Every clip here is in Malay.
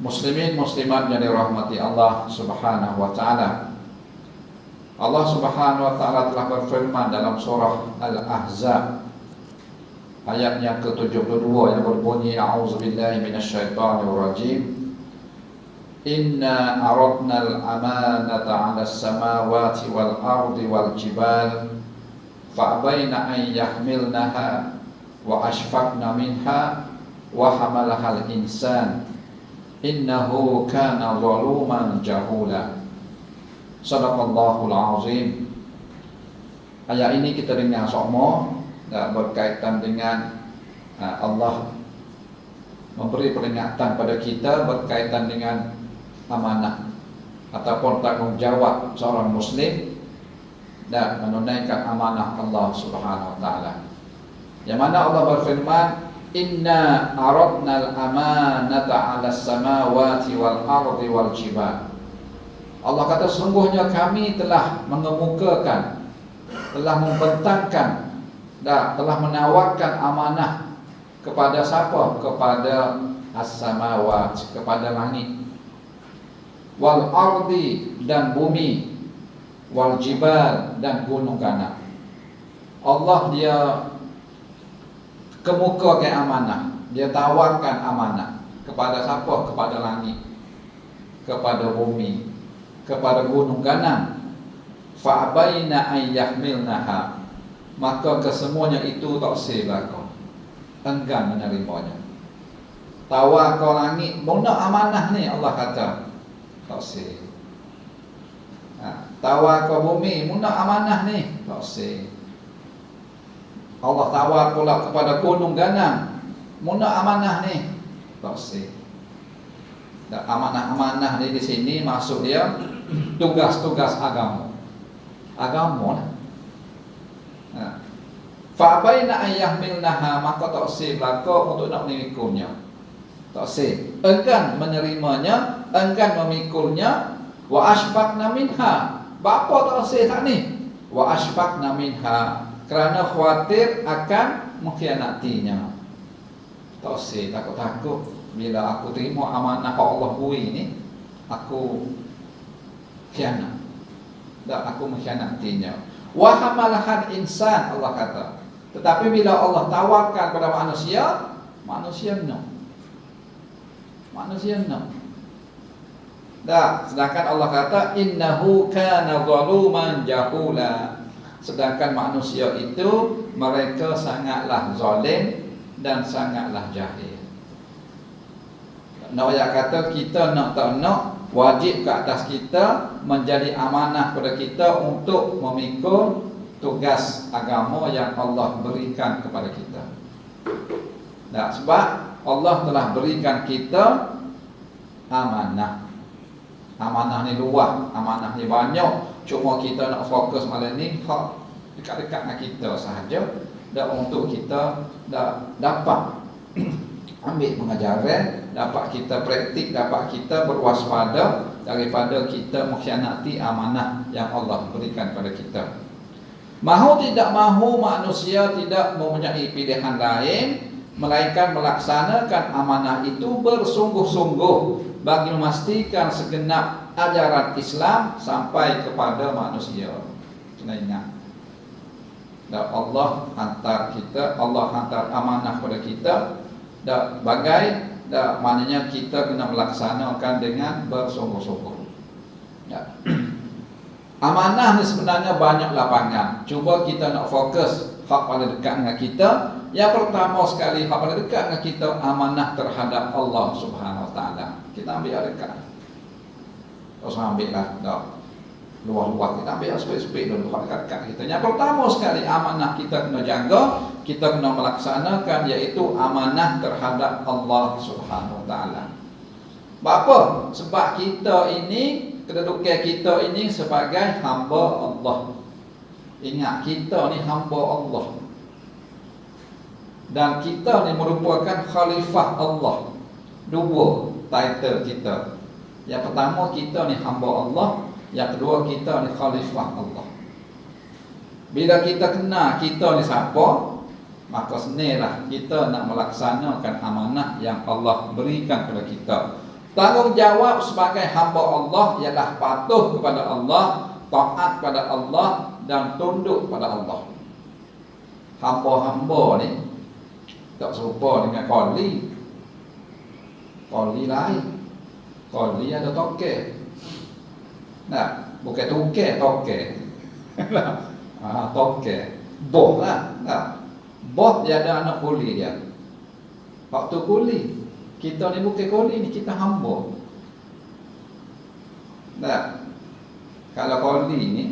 Muslimin muslimat yang dirahmati Allah Subhanahu wa taala. Allah Subhanahu wa taala telah berfirman dalam surah Al-Ahzab ayat yang ke-72 yang berbunyi a'udzubillahi minasyaitonir rajim. Inna aradna al-amanata 'ala as-samawati wal ardi wal jibal fa'abaina an yahmilnaha wa ashfaqna minha wa hamalaha al-insan innahu kana zaluman jahula. Sadaqallahul azim. Ayat ini kita dengar semua berkaitan dengan Allah memberi peringatan pada kita berkaitan dengan amanah ataupun tanggungjawab seorang muslim dan menunaikan amanah Allah Subhanahu wa taala. Yang mana Allah berfirman, inna aradnal amanata 'alas samawati wal ardi wal jibal. Allah kata sungguhnya kami telah mengemukakan, telah membentangkan dan telah menawarkan amanah kepada siapa? Kepada as-samawat, kepada langit, wal ardi dan bumi, wal jibal dan gunung kanak. Allah dia kemukakan amanah, dia tawarkan amanah kepada siapa? Kepada langit, kepada bumi, kepada gunung ganang. Fa'abaina an yahmilnaha, maka kesemuanya itu tak selaka, enggan menerimanya. Tawar ke langit, mana amanah ni? Allah kata tak sel. Tawar ke bumi, mana amanah ni? Tak sel. Allah tawar pula kepada gunung ganang, mana amanah ni? Tak sel. Dan amanah-amanah ni di sini maksud dia tugas-tugas agama. Agama lah. Fa'abaina an yahmilnaha, maka tak sel belaka untuk nak memikulnya. Tak sel, enggan menerimanya, enggan memikulnya. Wa ashfaqna minha, bapa tak sel tak ni? Wa ashfaqna minha, kerana khawatir akan mengkhianatinya. Tak sel, takut-takut bila aku terima amanah Allah beri ni, aku khianat dan aku mengkhianatinya. Wa hamalahan insan, Allah kata. Tetapi bila Allah tawarkan kepada manusia, manusia no. Manusia no. Dah, sedangkan Allah kata innahu kana zaluman jahula. Sedangkan manusia itu mereka sangatlah zalim dan sangatlah jahil. Nak ayat kata kita nak tak nak, wajib ke atas kita menjadi amanah kepada kita untuk memikul tugas agama yang Allah berikan kepada kita. Nah, sebab Allah telah berikan kita amanah. Amanah ni luas, amanah ni banyak. Cuma kita nak fokus malam ni hak dekat-dekat dengan kita sahaja, dan untuk kita dapat ambil pengajaran, dapat kita praktik, dapat kita berwaspada daripada kita mengkhianati amanah yang Allah berikan kepada kita. Mahu tidak mahu manusia tidak mempunyai pilihan lain melainkan melaksanakan amanah itu bersungguh-sungguh bagi memastikan segenap ajaran Islam sampai kepada manusia. Kena ingat, dan Allah hantar kita, Allah hantar amanah kepada kita. Dan bagai maknanya kita kena melaksanakan dengan bersungguh-sungguh. Ya. Amanah ni sebenarnya banyak lapangan. Cuba kita nak fokus hak paling dekat dengan kita. Yang pertama sekali, hak paling dekat dengan kita, amanah terhadap Allah Subhanahu wa taala. Kita ambil dekat. Tak usah ambil lah luar-luar, kita ambil spek-spek dulu hak dekat kita. Yang pertama sekali amanah kita kena jaga, kita kena melaksanakan, iaitu amanah terhadap Allah Subhanahu wa taala. Apa? Sebab kita ini, kedudukan kita ini sebagai hamba Allah. Ingat, kita ni hamba Allah. Dan kita ni merupakan khalifah Allah. Dua title kita. Yang pertama, kita ni hamba Allah. Yang kedua, kita ni khalifah Allah. Bila kita kenal kita ni siapa, maka senilah kita nak melaksanakan amanah yang Allah berikan kepada kita Tanggungjawab sebagai hamba Allah ialah patuh kepada Allah, taat kepada Allah dan tunduk kepada Allah. Hamba-hamba ni tak serupa dengan qali. Qali lain. Qali ada toke. Nah, bukan toke. Toke. Boh lah. Nah, boh dia ada anak kuli dia. Waktu kuli. Kita ni bukan kuli ni, kita hamba. Nah, kalau kuli ni,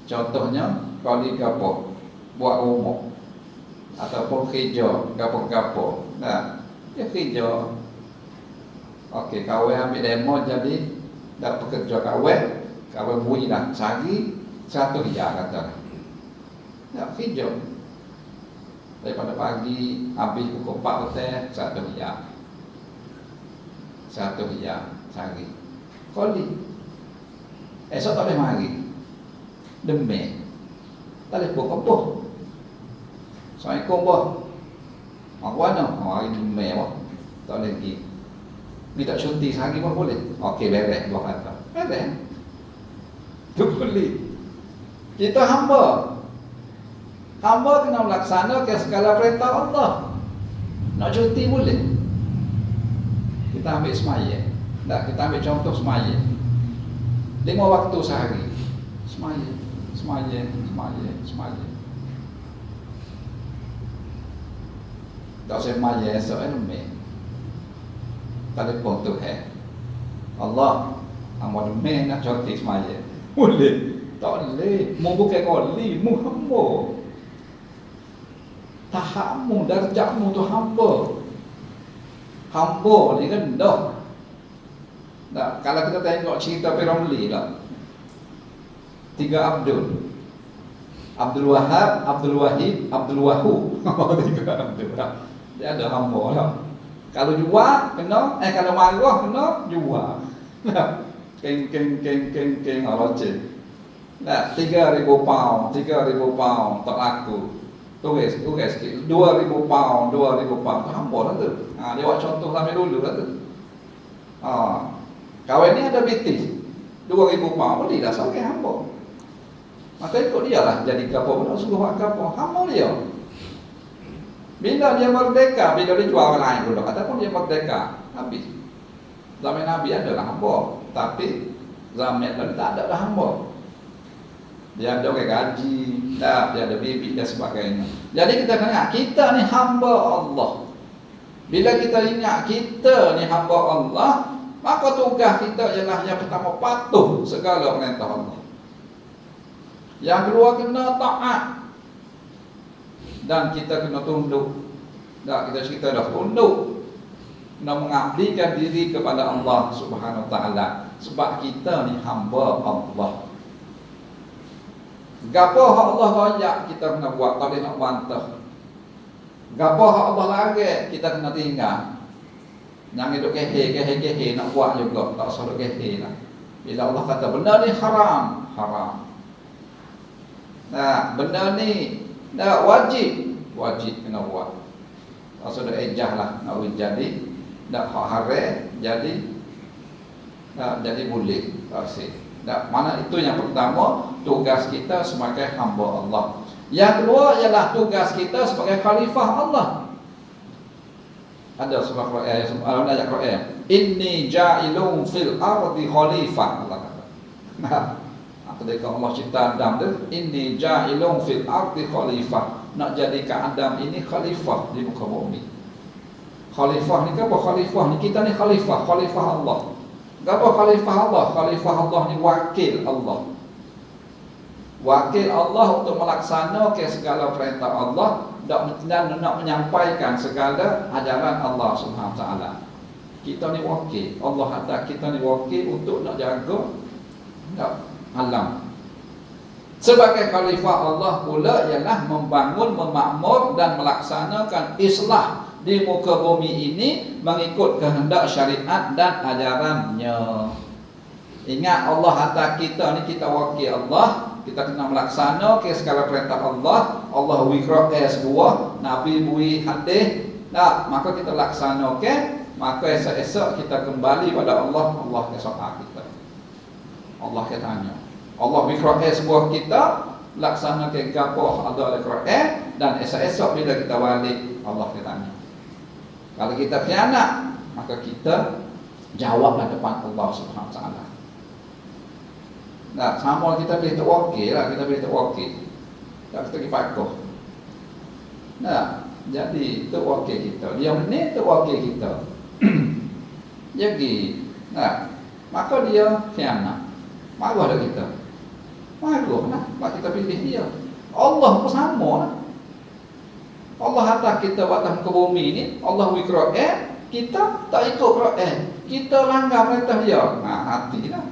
contohnya kuli gapo, buat rumah ataupun kerja gapo-gapo. Nah, dia kerja. Okey, kawan ambil demo jadi dak pekerja kawan bui dah sehari 100 riyal katalah. Dak kerja. Daripada pagi habis pukul 4 petang 100 riyal. 100 riyal sehari. Koli. Esok tak boleh mari. Demik. Tak boleh pokok. Assalamualaikum boh. Mana? Hari ni mewah. Tak boleh pergi. Ni tak cuti sehari pun boleh. Okey, beres boh kata. Beres. Tu boleh. Kita hamba. Hamba kena melaksanakan segala perintah Allah. Nak cuti boleh. Kita ambil semaya. Tak, kita ambil contoh semaya. 5 waktu sehari. Semaya. Tak semaya esok ni. Telefon tu Allah, hamba demi nak cuti semaya. Boleh. Tak boleh. Mu bukan koli, mu hamba. Tahapmu, darjatmu tu hamba. Hamba ni rendah. Nah, kalau kita tengok cerita Piramli lah. 3 Abdul. Abdul Wahab, Abdul Wahid, Abdul Wahub. 3 Abdul. Dia ada hamba lah. Kalau jual kena, kalau marah kena jual. Keng Allah cik. Nah, 3,000 pound tak laku. Tulis sikit. 2,000 pound. Tu hamba lah tu. Dia buat contoh sampai dulu lah tu. Kawan ni ada BT 2,000 pound boleh dah sebagai hamba. Maka ikut dia lah jadi kapal. Nak suruh buat kapal, hamba dia. Bila dia merdeka, bila dia jual orang lain dulu, ataupun dia merdeka, habis. Zaman Nabi adalah hamba, tapi zaman Nabi tak ada dah hamba. Dia ada orang gaji, dia ada bibik dan sebagainya. Jadi kita kena ingat, kita ni hamba Allah. Bila kita ingat kita ni hamba Allah, maka tugas kita ialah yang pertama patuh segala perintah Allah. Yang kedua kena taat. Dan kita kena tunduk. Kita dah tunduk. Kena mengabdikan diri kepada Allah Subhanahu Wa Taala. Sebab kita ni hamba Allah. Gapo hak Allah royak kita kena buat, tak boleh nak bantah. Gapo hak Allah larang kita kena tinggal. Jangan duk kehe nak buat juga, tak usah duk kehe lah. Bila Allah kata benda ni haram. Nah, benda ni dah wajib kena buat. Tak usah duk ejah lah nak jadi. Dak hak haram jadi boleh. Tak sih. Mana itu yang pertama, tugas kita sebagai hamba Allah. Yang kedua ialah tugas kita sebagai khalifah Allah. Ada surah Quran, ayat Quran. Inni ja'ilun fil ardi khalifah. Allah kata. Ketika Allah cipta Adam tu, inni ja'ilun fil ardi khalifah. Nak jadikan Adam ini khalifah di muka bumi. Khalifah ni apa? Khalifah ni kita ni khalifah Allah. Apa khalifah Allah? Khalifah Allah ni wakil Allah. Wakil Allah untuk melaksanakan segala perintah Allah dan nak menyampaikan segala ajaran Allah Subhanahu Wa Taala. Kita ni wakil. Allah hantar kita ni wakil untuk nak jaga alam. Sebagai khalifah Allah pula ialah membangun, memakmur dan melaksanakan islah di muka bumi ini mengikut kehendak syariat dan ajarannya. Ingat Allah hantar kita ni, kita wakil Allah. Kita kena melaksanakan segala perintah Allah. Allah wikra S2, Nabi bui hadis. Maka kita laksanakan. maka esok-esok kita kembali pada Allah. Allah akan soal kita. Allah akan tanya. Allah mikroh sebuah kita, laksana ke gapo ada Al-Quran, dan esok-esok bila kita balik, Allah akan tanya. Kalau kita khianat, maka kita jawablah depan Allah Subhanahu Wa Taala. Nah, sama kita boleh terwakil lah, kita boleh terwakil. Tak kita pergi pakoh. Nah, jadi terwakil kita. Dia ni terwakil kita. Jadi, nah, maka dia khianat. Marah dah kita. Marah lah, sebab kita pilih dia. Allah pun sama lah. Allah hantar kita atas muka bumi ni, Allah beri Quran, kita tak ikut Quran. Kita langgar perintah dia. Nah, hatilah.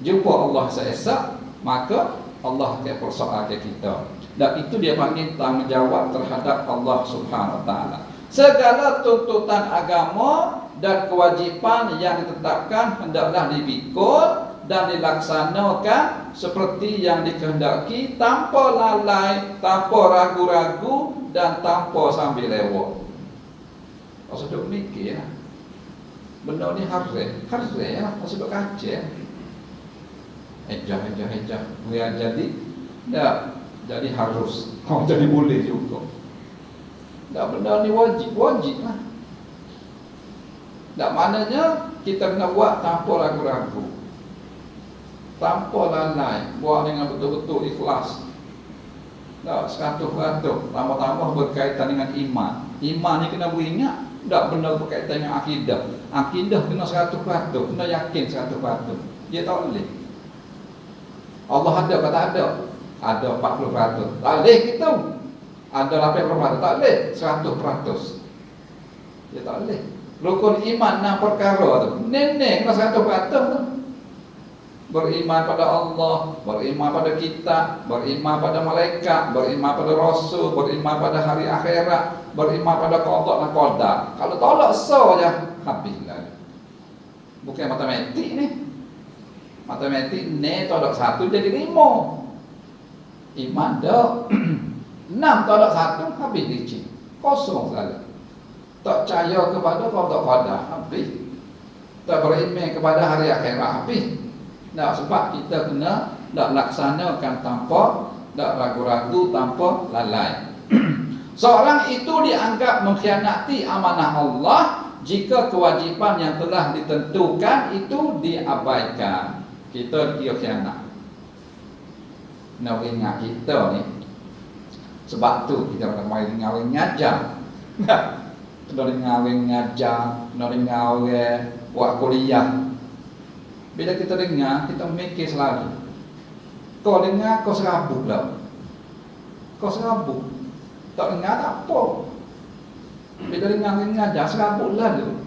Jumpa Allah seesok, maka Allah akan persoalkan kita. Dan itu dia panggil tanggungjawab terhadap Allah Subhanahu Wa Taala. Segala tuntutan agama dan kewajipan yang ditetapkan hendaklah dipikul dan dilaksanakan seperti yang dikehendaki, tanpa lalai, tanpa ragu-ragu, dan tanpa sambil lewat. Kalau sudah mikir, benda ni harus lah, kalau sudah kaca, ejah. Dia jadi harus, jadi boleh juga. Dan benda ni wajib lah. Dan maknanya kita kena buat tanpa ragu-ragu, tanpa lalai, buat dengan betul-betul ikhlas. Tak 100%, tambah-tambah berkaitan dengan iman. Iman ni kena beringat, tak benar berkaitan dengan akidah. Akidah kena 100%, kena yakin 100%. Dia tak boleh. Allah ada ke tak ada? Ada 40%. Tak boleh kita. Ada 80%, tak boleh 100%. Dia tak boleh. Rukun iman 6 perkara tu. Nenek kena 100% tu. Beriman pada Allah, beriman pada kitab, beriman pada malaikat, beriman pada rasul, beriman pada hari akhirat, beriman pada qada dan qadar. Kalau tolak saja habislah. Bukan matematik ni. Matematik ni tolak 1 jadi 5. Iman dak 6 tolak 1 habis licin. Kosong saja. Tak percaya kepada qada qadar habis. Tak beriman kepada hari akhirat habis. Nah, sebab kita kena tak laksanakan tanpa, tak ragu-ragu, tanpa lalai. Seorang itu dianggap mengkhianati amanah Allah jika kewajipan yang telah ditentukan itu diabaikan. Kita dia khianat. Nak ingat kita ni. Sebab tu kita nak main ngawin ngajar. Nak ngawin ngajar, nak ngawin buat kuliah. Bila kita dengar, kita mikir selalu. Kau dengar, kau serabut lah. Kau serabut. Tak dengar, tak apa. Bila dengar, dah serabut lah tu.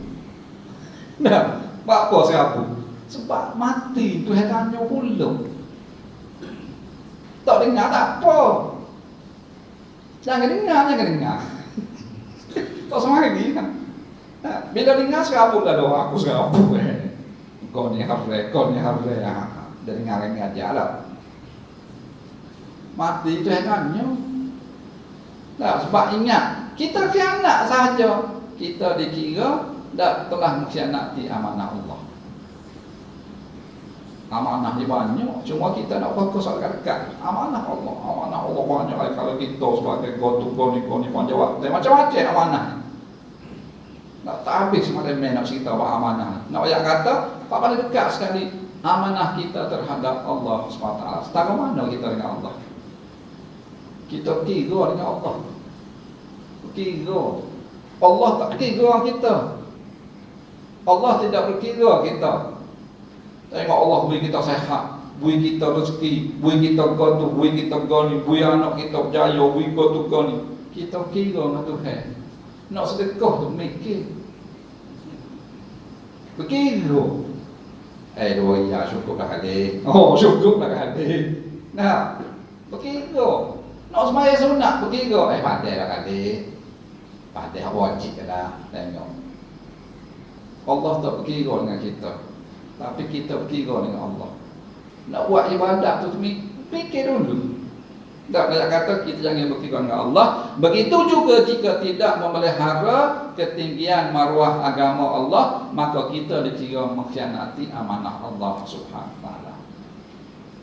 Nah, apa serabut? Sebab mati, Tuhan tanya pula. Tak dengar, tak apa. Jangan dengar. Tak sama lagi kan. Nah, bila dengar, serabut lah doa. Aku serabut kau ni harus dari ngareng aja lah. Mati itu hanya. Nah, sebab ingat kita khianat saja, kita dikira dah telah mengkhianati amanah Allah. Amanah ni banyak, cuma kita nak fokus dekat amanah Allah. Amanah Allah banyak. Kalau kita sebagai goni jawab macam-macam amanah. Tak habis macam mana nak cerita apa amanah. Nak banyak kata, tak paling dekat sekali amanah kita terhadap Allah SWT. Setara mana kita dengan Allah? Kita kira dengan Allah. Kira. Allah tak kira kita. Allah tidak berkira kita. Tengok Allah beri kita sehat, beri kita rezeki, beri kita gotu, beri kita goni, beri anak kita berjaya, beri gotu goni. Kita kira dengan Tuhan. Nak sedekah tu mikir. Berkira. Ya syukurlah kali. Syukurlah kali. Nah, berkira. Nak semaya sunat berkira. Pandai lah kali. Pandai wajib lah. Tengok. Allah tak berkira dengan kita, tapi kita berkira dengan Allah. Nak buat ibadat tu fikir dulu. Tak banyak kata kita jangan berkira dengan Allah. Begitu juga jika tidak memelihara ketinggian maruah agama Allah, maka kita dikira mengkhianati amanah Allah Subhanahu wa taala.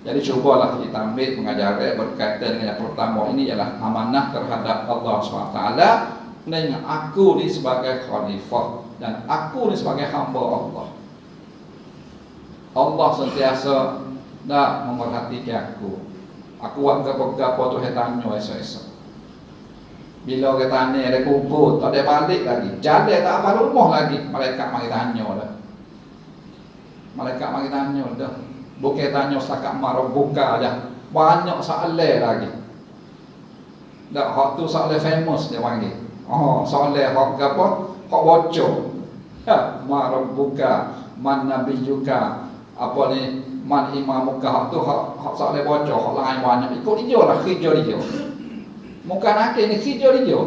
Jadi cubalah kita ambil pengajaran berkaitan dengan yang pertama ini ialah amanah terhadap Allah Subhanahu wa taala, dan aku ni sebagai khalifah dan aku ni sebagai hamba Allah. Allah sentiasa nak memerhatikan aku. Aku buat apa-apa tu tanya esok-esok. Bila orang tanya ada kubur, tak ada balik lagi. Jalan tak apa rumah lagi. Malaikat mari tanya dah. Malaikat mari tanya dah. Bukan tanya setakat marah buka aja. Banyak soalan lagi. Dak hak tu soalan famous dia panggil. Oh, soalan hak apa? Hak bocor. Ha, marah buka, man nabi juga. Apa ni? Man imam muka hak tu hak soalan bocor, hak lain banyak. Ikut dia lah, hijau dia. Muka nak ni hijau dia.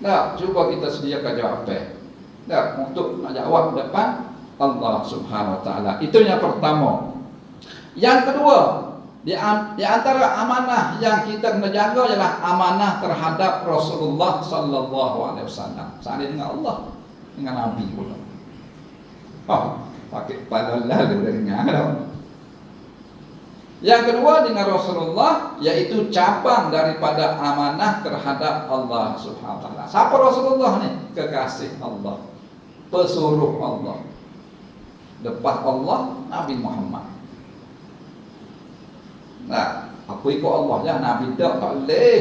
Nah, cuba kita sediakan jawapan. Nah, untuk jawab depan Allah Subhanahu wa taala. Itu yang pertama. Yang kedua, di antara amanah yang kita kena jaga ialah amanah terhadap Rasulullah sallallahu alaihi wasallam. Saling dengan Allah, dengan Nabi pula. Pakai kepala lalu dengar. Yang kedua dengan Rasulullah, yaitu cabang daripada amanah terhadap Allah Subhanahu wa taala. Siapa Rasulullah ni? Kekasih Allah, pesuruh Allah. Lepas Allah, Nabi Muhammad. Nah, aku ikut Allah je, Nabi tak boleh.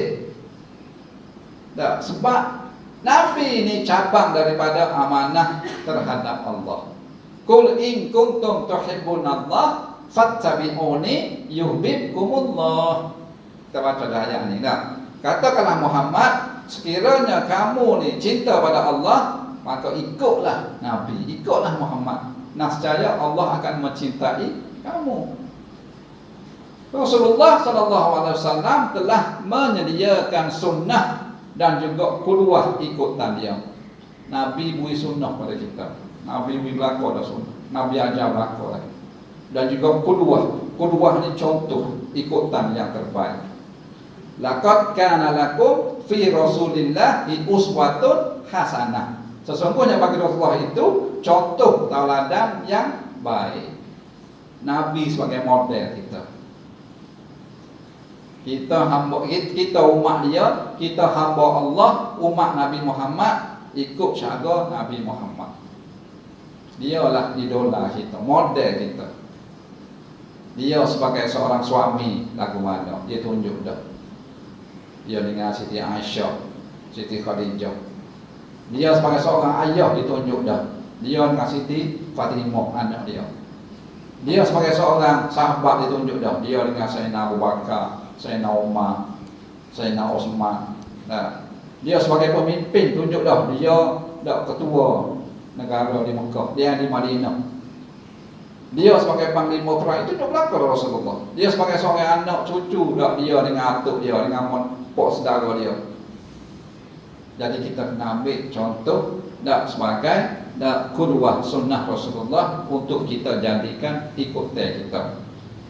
Tak, sebab Nabi ni cabang daripada amanah terhadap Allah. Qul in kuntum tuhibbunallah fattabi'uni yuhibbukumullah. Kita baca ayat ni dah. Katakanlah Muhammad, sekiranya kamu ni cinta pada Allah, maka ikutlah Nabi, ikutlah Muhammad. Nescaya Allah akan mencintai kamu. Rasulullah sallallahu alaihi wasallam telah menyediakan sunnah dan juga qudwah ikutan dia. Nabi beri sunnah pada kita. Nabi beri belakang dah sunnah. Nabi ajar belakang lagi. Dan juga qudwah. Qudwah ni contoh ikutan yang terbaik. Laqad kana lakum fi Rasulillahi uswatun hasanah. Sesungguhnya bagi Rasulullah itu contoh tauladan yang baik. Nabi sebagai model kita. Kita hamba, kita umat dia, kita hamba Allah, umat Nabi Muhammad, ikut cara Nabi Muhammad. Dialah idola kita, model kita. Dia sebagai seorang suami lagu mana, dia tunjuk dah. Dia dengan Siti Aisyah, Siti Khadijah. Dia sebagai seorang ayah ditunjuk dah. Dia dengan Siti Fatimah anak dia. Dia sebagai seorang sahabat ditunjuk dah. Dia dengan Sayyidina Abu Bakar, Sayyidina Umar, Sayyidina Osman. Nah, dia sebagai pemimpin tunjuk dah. Dia dah ketua negara di Mekah, dia di Madinah. Dia sebagai panglima perang itu tunjuk belakang Rasulullah. Dia sebagai seorang anak cucu dah, dia dengan atuk dia, dengan pok saudara dia. Jadi kita kena ambil contoh dak sebagai dak qudwah sunnah Rasulullah untuk kita jadikan ikutan kita.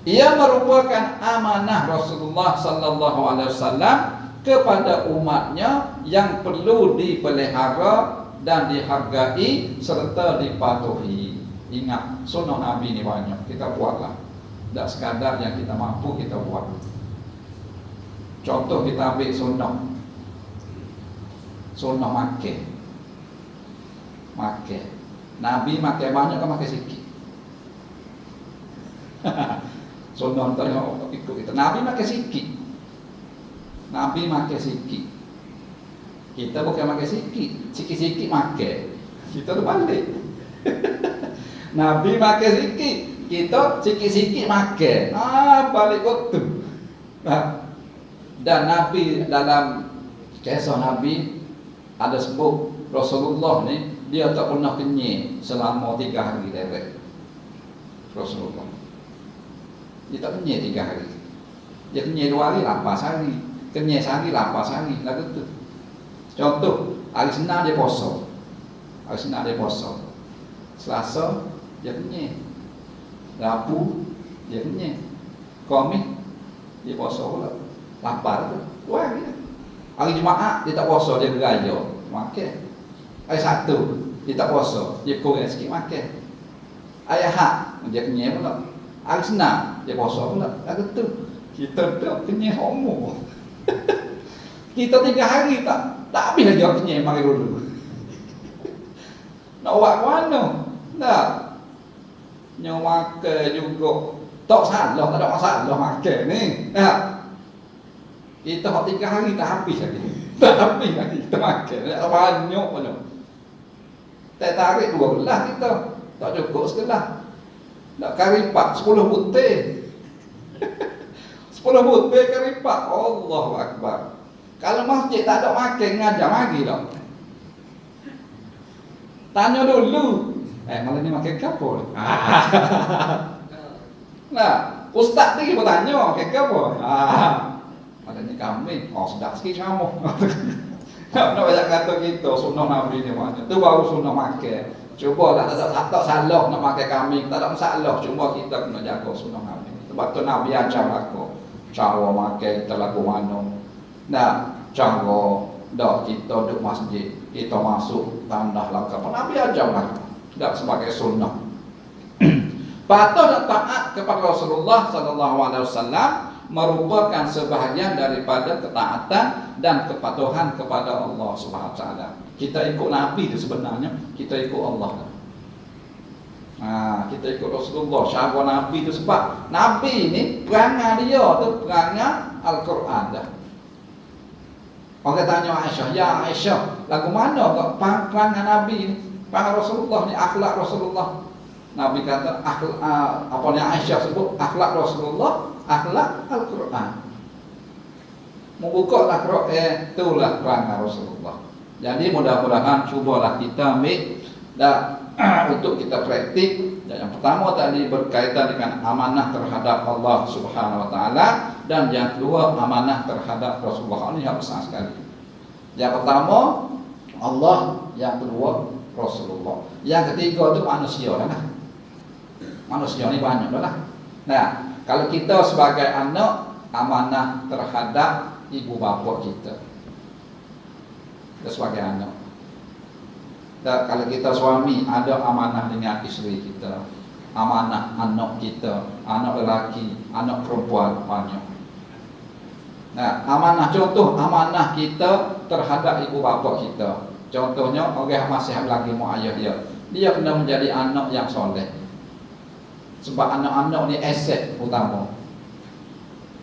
Ia merupakan amanah Rasulullah sallallahu alaihi wasallam kepada umatnya yang perlu dipelihara dan dihargai serta dipatuhi. Ingat, sunnah Nabi ni banyak, kita buatlah. Tak sekadar yang kita mampu kita buat. Contoh kita ambil sunnah makan. Nabi makan banyak kan makan sikit. Sunnah tanya ikut kita. Nabi makan sikit. Kita bukan makan sikit. Sikit-sikit makan. Kita tu balik. Nabi makan sikit, kita sikit-sikit makan. Balik waktu. Dan Nabi dalam kisah Nabi ada sebut Rasulullah ni dia tak pernah kenyang selama 3 hari direct. Rasulullah dia tak kenyang 3 hari. Dia kenyang 2 hari, lapar sehari. Kenyang sehari, lapar sehari. Lagu tu. Contoh, hari Senin dia puasa. Selasa dia kenyang. Rabu dia kenyang. Khamis dia puasa pula. Lapar tu, kurang dia. Hari Jumaat dia tak puasa, dia beraya makan. Hari Sabtu dia tak puasa, dia kurang sikit makan. Hari Ahad dia kenyang pula. Hari Senin dia puasa pula. Lagu tu kita tak kenyang homo. Kita 3 hari tak habis lagi kenyang mari dulu. Nak buat mana? Tak. Nyo makan juga tak salah, tak ada masalah makan ni. Tak. Kita hak 3 hari tak habis lagi. Tak habis lagi kita makan. Tak banyak pun. Tak tarik 12 kita. Tak cukup sekelah. Nak karipak 10 butir. 10 butir karipak. Allahu Akbar. Kalau masjid tak ada makan, ngajar lagi tak? Tanya dulu. Malam ni makan apa? Nah, ustaz ni pun tanya makan apa? Malam ni kambing. Oh, sedap sikit sama. Nak banyak kata kita sunnah Nabi ni mana? Tu baru sunnah makan. Cuba tak salah nak makan kambing, tak ada masalah. Cuma kita kena jaga sunnah Nabi. Sebab tu Nabi ajar aku cara makan kita lagu mana. Nah, cara dak kita duduk masjid, kita masuk tandah langkah. Nabi ajar aku. Tak sebagai sunnah. Patuh dan taat kepada Rasulullah sallallahu alaihi wasallam merupakan sebahagian daripada ketaatan dan kepatuhan kepada Allah Subhanahu wa taala. Kita ikut Nabi itu sebenarnya kita ikut Allah. Kita ikut Rasulullah, syarat Nabi itu sebab Nabi ini perangai dia tu perangai Al-Quran dah. Orang tanya Aisyah, ya Aisyah, lagu mana kok perangai Nabi ini? Perangai Rasulullah ni, akhlak Rasulullah. Nabi kata apa yang Aisyah sebut akhlak Rasulullah, akhlak Al-Quran. Membuka lah itulah perangai Rasulullah. Jadi mudah-mudahan cubalah kita ambil dan untuk kita praktik. Yang pertama tadi berkaitan dengan amanah terhadap Allah Subhanahu wa taala dan yang kedua amanah terhadap Rasulullah. Ini yang besar sekali. Yang pertama Allah, yang kedua Rasulullah. Yang ketiga itu manusia lah. Manusia ni banyak lah. Nah, kalau kita sebagai anak amanah terhadap ibu bapa kita. Kita sebagai anak. Dan kalau kita suami ada amanah dengan isteri kita, amanah anak kita, anak lelaki, anak perempuan banyak. Nah, amanah contoh amanah kita terhadap ibu bapa kita. Contohnya orang masih lagi mau ayah dia kena menjadi anak yang soleh. Sebab anak-anak ni aset utama.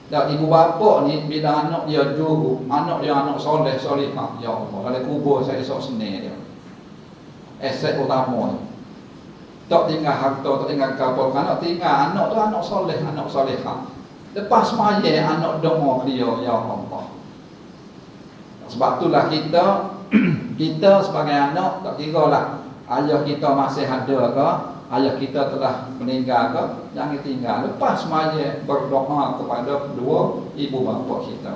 Dan ibu bapa ni bila anak dia juru, anak dia anak soleh, solehah, ya Allah, kalau kubur saya esok seni dia. Aset utama ni. Tak tinggal harta, tak tinggal kapal, anak tinggal anak tu anak soleh, anak solehah. Lepas maya anak doa dia, ya Allah. Sebab itulah kita sebagai anak tak kira lah ayah kita masih ada ke, ayah kita telah meninggal ke, jangan tinggal. Lepas maya berdoa kepada kedua ibu bapa kita.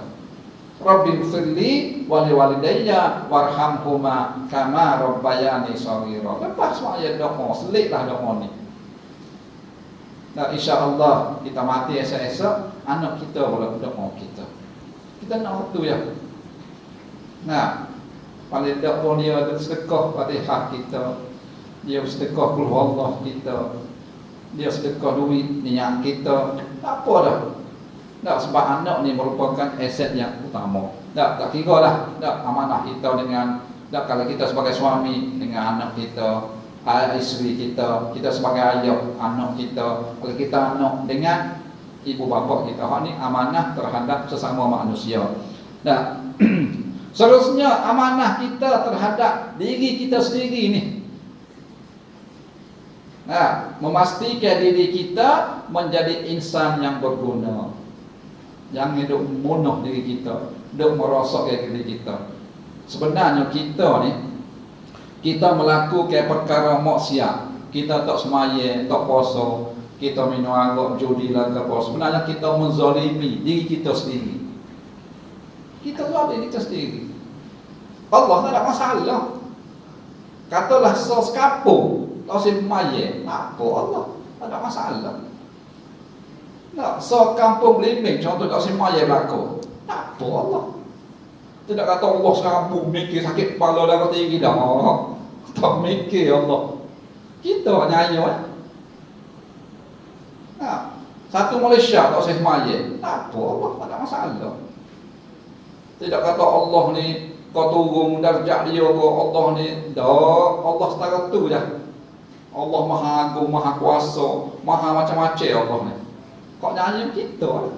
Rabbighfirli wa liwalidayya warhamhuma kama rabbayani shaghira. Lepas maya doa, seliklah doa ni. Dan insya-Allah kita mati esok-esok anak kita boleh doa kita. Kita nak tu ya. Nah, paling tak pun dia sedekah Fatihah kita, dia sedekah qul huwallah kita, dia sedekah duit niat kita, tak apa dah. Tak, sebab anak ni merupakan aset yang utama. Tak kira lah, tak amanah kita dengan, tak kalau kita sebagai suami dengan anak kita, isteri kita, kita sebagai ayah anak kita, kalau kita anak dengan ibu bapa kita, hak ni amanah terhadap sesama manusia. Tak. Seterusnya amanah kita terhadap diri kita sendiri ni. Nah, memastikan diri kita menjadi insan yang berguna. Jangan hidup munuh diri kita, hidup merosakkan diri kita. Sebenarnya kita ni, kita melakukan perkara maksiat, kita tak semaya, tak puasa, kita minum arak, judi dan apa. Sebenarnya kita menzalimi diri kita sendiri. Kita zalim kita sendiri. Allah tak ada masalah. Katalah sos kapung, tak semaya, apa Allah tak ada masalah. Nak so kampung Belimbing contoh kat Semaya berlaku. Tak apa Allah. Tidak kata Allah sekarang mikir sakit kepala dah kata tinggi dah. Tak mikir Allah. Kita nyanyi satu Malaysia tak usah semaya. Tak apa Allah, tak ada masalah. Tidak kata Allah ni kau turun darjat dia kau Allah ni dah. Allah setara tu je. Allah Maha Agung, Maha Kuasa, Maha macam-macam Allah ni. Kau nyanyi kita lah.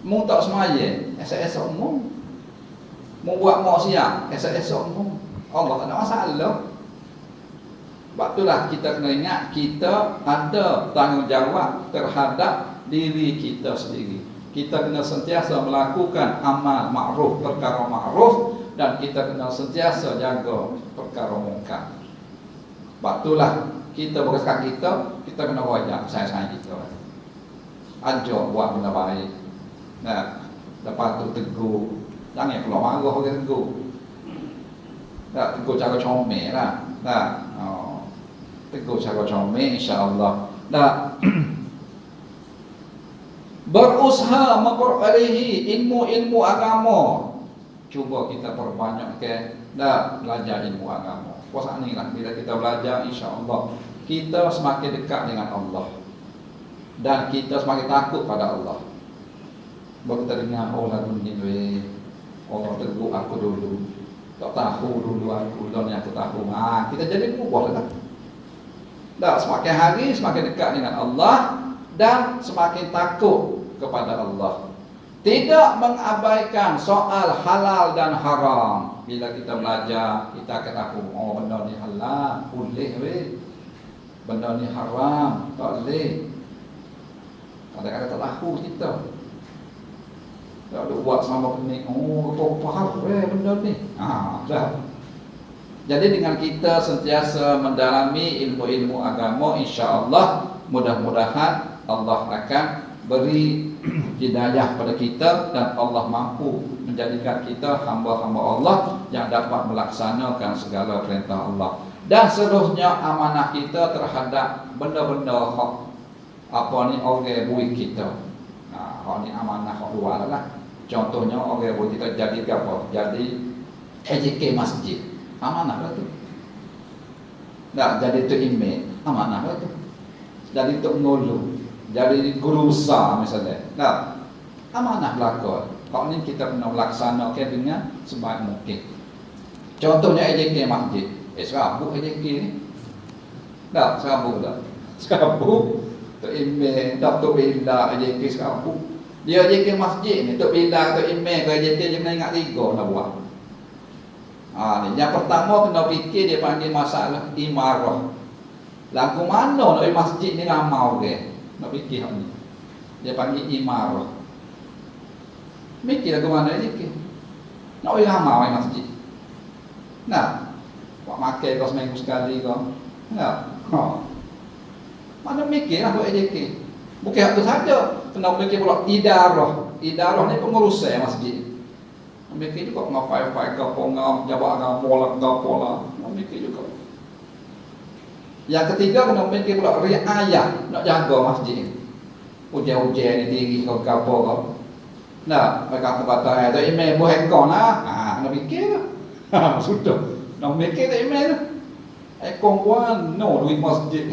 Mu tak semaya, esok-esok mu. Mu buat maksiat, esok-esok mu. Allah tak ada masalah. Sebab itulah kita kena ingat kita ada tanggungjawab terhadap diri kita sendiri. Kita kena sentiasa melakukan amal ma'ruf, perkara ma'ruf, dan kita kena sentiasa jaga perkara mungkar. Sebab itulah kita berkata kita kena wajib sayang-sayang kita. Ajak buat benda baik. Nah, lepas tu tegur. Jangan keluar marah orang tegur. Tak tegur cara comel lah. Nah, tegur cara comel insya-Allah. Nah, berusaha memperoleh ilmu-ilmu agama. Cuba kita perbanyakkan dah belajar ilmu agama. Puasa ni lah bila kita belajar insya-Allah kita semakin dekat dengan Allah. Dan kita semakin takut pada Allah. Baru kita dengar lagu ni Allah tegur aku dulu. Tak tahu dulu aku dan yang aku tahu. Kita jadi berubah lah. Dah semakin hari semakin dekat dengan Allah dan semakin takut kepada Allah. Tidak mengabaikan soal halal dan haram. Bila kita belajar, kita akan tahu benda ni halal, boleh weh. Benda ni haram, tak boleh. Kadang-kadang tak tahu kita. Tak ada buat sama pening. Kau faham benda ni. Dah. Jadi dengan kita sentiasa mendalami ilmu-ilmu agama, insya-Allah mudah-mudahan Allah akan beri hidayah pada kita dan Allah mampu menjadikan kita hamba-hamba Allah yang dapat melaksanakan segala perintah Allah. Dan seterusnya amanah kita terhadap benda-benda hak apa ni orang buat kita. Hak ni amanah hak luar lah. Contohnya orang buat kita jadi apa? Jadi EJK masjid. Amanah lah tu. Nah, jadi tu imam, amanah lah tu. Jadi tu ngulu, jadi guru besar misalnya. Nah, amanah belaka. Kalau ni kita kena melaksanakan dengan sebaik mungkin. Contohnya EJK masjid. Serabut EJK ni. Dah, serabut dah. Serabut. Tu imam, Datuk Bila EJK serabut. Dia EJK masjid ni, Tok Bila, Tok imam ke EJK jangan ingat tiga nak buat. Ni yang pertama kena fikir dia panggil masalah imarah. Lagu mana nak masjid ni ramai orang. Nak fikir hak ni. Dia panggil imarah. Mikir lagu mana ni ke? Nak ramai masjid. Nah, buat makan kau seminggu sekali kau. Nah, mana mikirlah buat EJK. Bukan hak tu saja. Kena mikir pula idarah. Idarah ni pengurusan masjid. Mikir juga ngapai-pai ke pengam jabat agama lah gapola. Mikir juga. Yang ketiga kena mikir pula riayah, nak jaga masjid. Ujian-ujian ni diri kau gapo kau. Nah, mereka kata tu imam buat ekor lah. Nak fikir lah. Sudah. Nak mikir tu imam tu. Ekor kuan no duit masjid.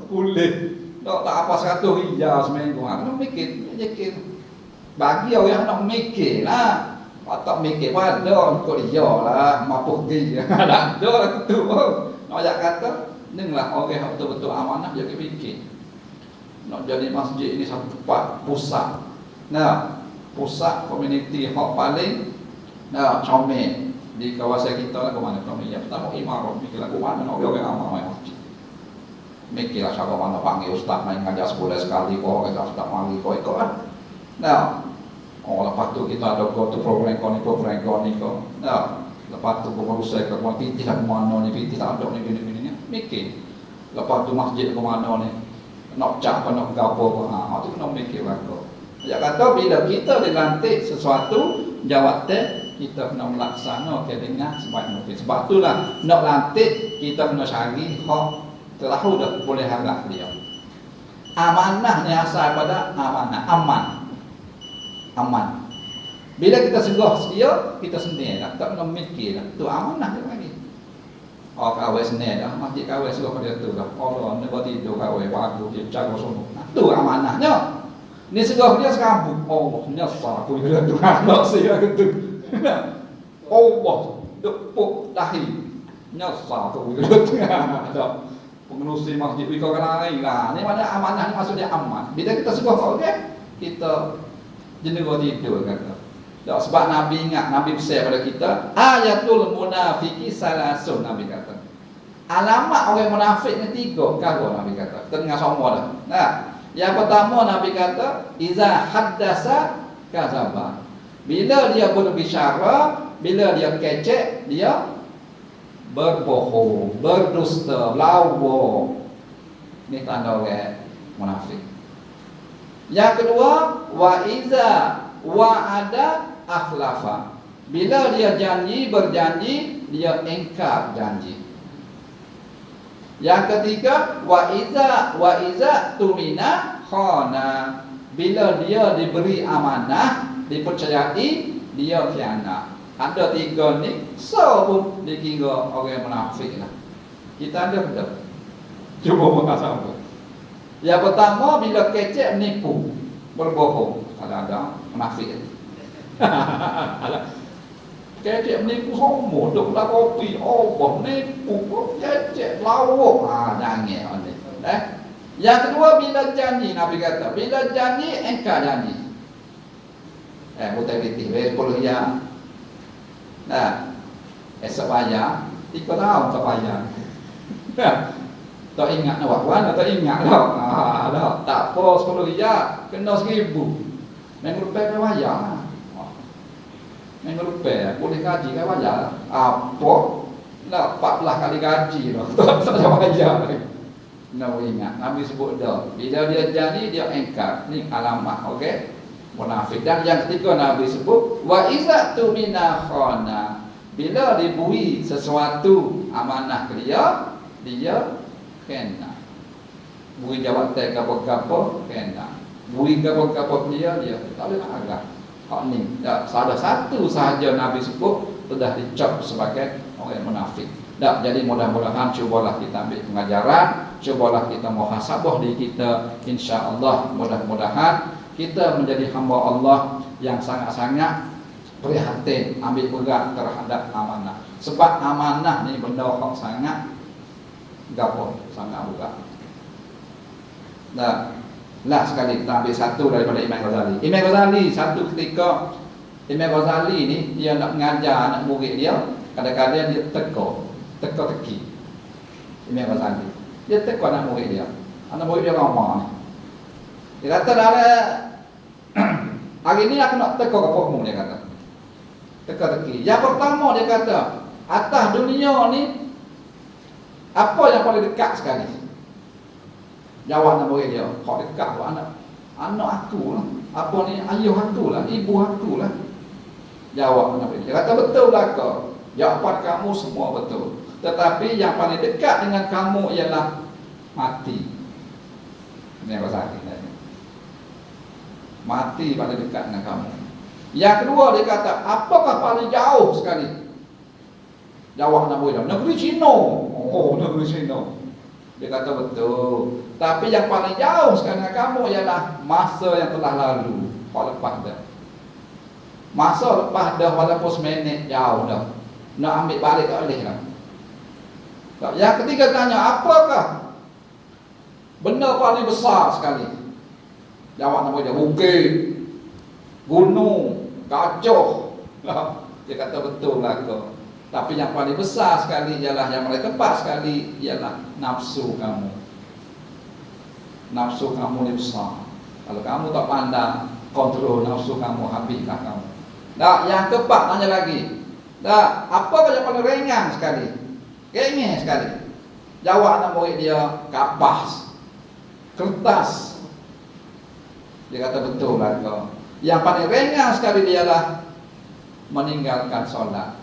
Boleh. Tak apa 100 riyal seminggu. Nak mikir, bagi orang nak mikir lah. Tak mikir pada kau dia lah mampu pergi. Tak ada lah tu. Nak ajak kata inilah orang yang betul-betul amanah dia fikir. Nak jadi masjid ini satu tempat pusat. Nah, pusat komuniti hak paling comel di kawasan kita lah ke mana comel. Yang pertama imarah, mikirlah ke mana nak orang amal main masjid. Mikirlah siapa mana panggil ustaz main ngajar sebulan sekali kau kata ustaz mari kau ikut lah. Nah, lepas tu kita ada program ni kau. Nah, lepas tu berusaha ke mana pitih ke mana ni, pitih tak ada ni gini-gini. Mikir. Lepas tu masjid ke mana ni. Nak cak apa nak gapo apa. Tu kena mikir kau. Dia kata bila kita dilantik sesuatu jawatan kita kena melaksanakan dengan sebaik mungkin. Sebab itulah nak lantik kita kena cari hak tahu dah boleh harap dia. Amanah ni asal pada amanah, aman. Bila kita segah dia, kita sendiri dah, tak kena mikir dah. Tu amanah dia lagi. Oh, kawai sendiri dah, masjid kawai segah pada tu dah. Allah ni buat tidur kawai bagus dia jaga semua. Tu amanahnya. Ni segah dia sekabut. Allah nyasar aku dia tu anak saya gitu. Allah tepuk dahi. Nyasar aku dia tu. Ada pengerusi masjid wika lain lah. Ni mana amanah ni maksudnya aman. Bila kita segah kau dia, kita jenera tidur kata. Tak, sebab Nabi ingat, Nabi besar pada kita, ayatul munafiki salasun, Nabi kata. Alamat orang munafik ni 3 perkara, Nabi kata. Kita dengar semua dah. Nah, yang pertama Nabi kata, iza haddasa kazaba. Bila dia berbicara, bila dia kecek, dia berbohong, berdusta, lawa. Ini tanda orang munafik. Yang kedua, wa iza wa'ada akhlafa. Bila dia berjanji, dia ingkar janji. Yang ketiga, wa iza tumina khana. Bila dia diberi amanah, dipercayai, dia khianat. Ada 3 ni, so pun dikira orang munafik lah. Kita ada tak? Cuba muhasabah. Yang pertama, bila kecek menipu, berbohong. Ada munafik. Kecek menipu semua, duk lah kopi, menipu, kecek, lawak. Jangan ni. Yang kedua, bila janji, Nabi kata, bila janji, engkau janji. Bukan betul, 10 ya. Nah, esok bayar, 3 tahun tak bayar. Tak ingat nak buat, tak ingat dah. Tak apa, 10 ya, kena 1,000. Minggu lepas kan bayar. Minggu lepas boleh gaji kan bayar. Apa? Nak 14 kali gaji dah. Tak ada bayar. Nak ingat, Nabi sebut dah. Bila dia janji, dia engkar. Ni alamat, okey? Munafik. Dan yang ketiga Nabi sebut, wa iza tumina khana. Bila diberi sesuatu amanah ke dia kena. Beri jawatan apa-apa kena. Beri apa-apa dia tak boleh nak agak. Hak ni ada satu sahaja Nabi sebut sudah dicap sebagai orang munafik. Jadi mudah-mudahan cubalah kita ambil pengajaran, cubalah kita muhasabah diri kita, insya-Allah mudah-mudahan kita menjadi hamba Allah yang sangat-sangat prihatin, ambil pegang terhadap amanah. Sebab amanah ni benda yang sangat gapo, sangat berat. Last sekali kita ambil satu daripada Imam Ghazali. Imam Ghazali satu ketika, Imam Ghazali ni dia nak mengajar anak murid dia, kadang-kadang dia teka-teki. Imam Ghazali dia teka anak murid dia. Anak murid dia ramah ni. Dia kata hari ni aku nak teka kamu, dia kata. Teka-teki. Yang pertama dia kata, atas dunia ni apa yang paling dekat sekali? Jawab anak murid dia, kau dekat anak aku lah. Apa ni? Ayah aku lah, ibu aku lah. Jawab anak murid dia. Dia kata betul lah kau. Jawapan kamu semua betul. Tetapi yang paling dekat dengan kamu ialah mati. Ini apa sakit tadi. Mati paling dekat dengan kamu. Yang kedua dia kata, apakah paling jauh sekali? Jawab anak murid dia, negeri Cina. Negeri Cina. Dia kata betul. Tapi yang paling jauh sekali dengan kamu ialah masa yang telah lalu. Lepas dah. Masa lepas dah walaupun seminit jauh dah. Nak ambil balik tak boleh lah. Yang ketiga tanya, apakah benda paling besar sekali? Jawab nama dia, bukit, gunung, gajah. Dia kata betul lah kau. Tapi yang paling besar sekali ialah, yang paling tepat sekali ialah nafsu kamu. Nafsu kamu ni besar. Kalau kamu tak pandang kontrol nafsu kamu, habislah kamu. Yang keempat tanya lagi. Apa yang paling ringan sekali? Ringan sekali. Jawab anak murid dia, kapas, kertas. Dia kata betul lah kau. Yang paling ringan sekali ialah meninggalkan solat.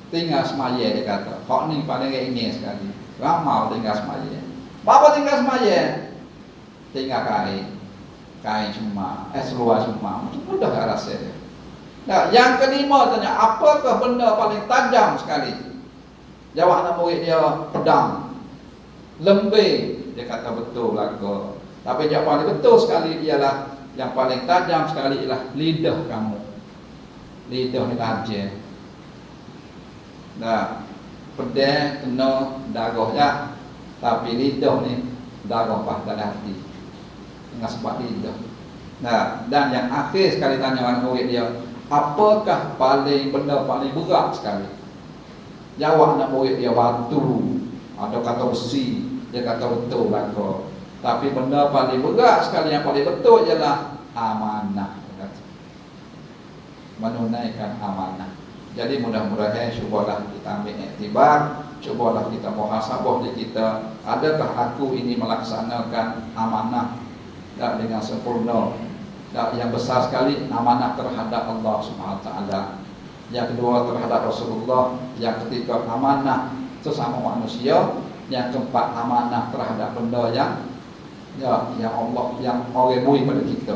Tinggal semaya, dia kata. Hak ni paling ringan sekali. Ramal tinggal semaya. Apa tinggal semaya? tinggal kain cuma, seluar cuma, macam mudah tak rasa dia. Nah, yang kelima tanya, apakah benda paling tajam sekali? Jawab anak murid dia, pedang. Lembing, dia kata betul belaka. Tapi yang paling betul sekali ialah, yang paling tajam sekali ialah lidah kamu. Lidah ni tajam. Nah, pedang kena darah je, tapi lidah ni darah pada hati. Dengan sebab lidah. Nah, dan yang akhir sekali tanya anak murid dia, apakah benda paling berat sekali? Jawab anak murid dia, batu. Ada kata besi, dia kata betul belaka. Tapi benda paling berat sekali, yang paling betul ialah amanah. Menunaikan amanah. Jadi mudah-mudahan cubalah kita ambil iktibar, cubalah kita muhasabah diri kita, adakah aku ini melaksanakan amanah dengan sempurna? Yang besar sekali amanah terhadap Allah Subhanahu Wa Taala. Yang kedua terhadap Rasulullah. Yang ketiga amanah sesama manusia. Yang keempat amanah terhadap benda yang Allah yang orang beri pada kita.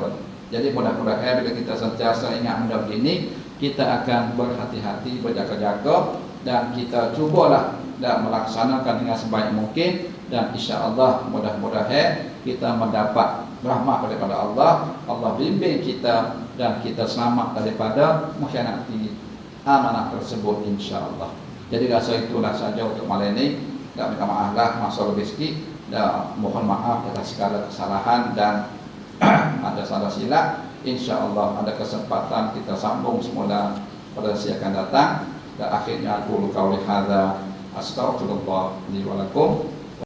Jadi mudah-mudahan bila kita sentiasa ingat benda begini, kita akan berhati-hati, berjaga-jaga, dan kita cubalah dan melaksanakan dengan sebaik mungkin, dan insya-Allah mudah-mudahan kita mendapat rahmat daripada Allah. Allah bimbing kita dan kita selamat daripada mengkhianati amanah tersebut insya-Allah. Jadi rasa itulah saja untuk malam ini. Dan minta maaflah masalah lebih sikit, dan mohon maaf atas segala kesalahan dan ada salah silap. InsyaAllah ada kesempatan kita sambung semula pada sesi akan datang. Dan akhirnya aku qauli hadza astaghfirullah li wa lakum.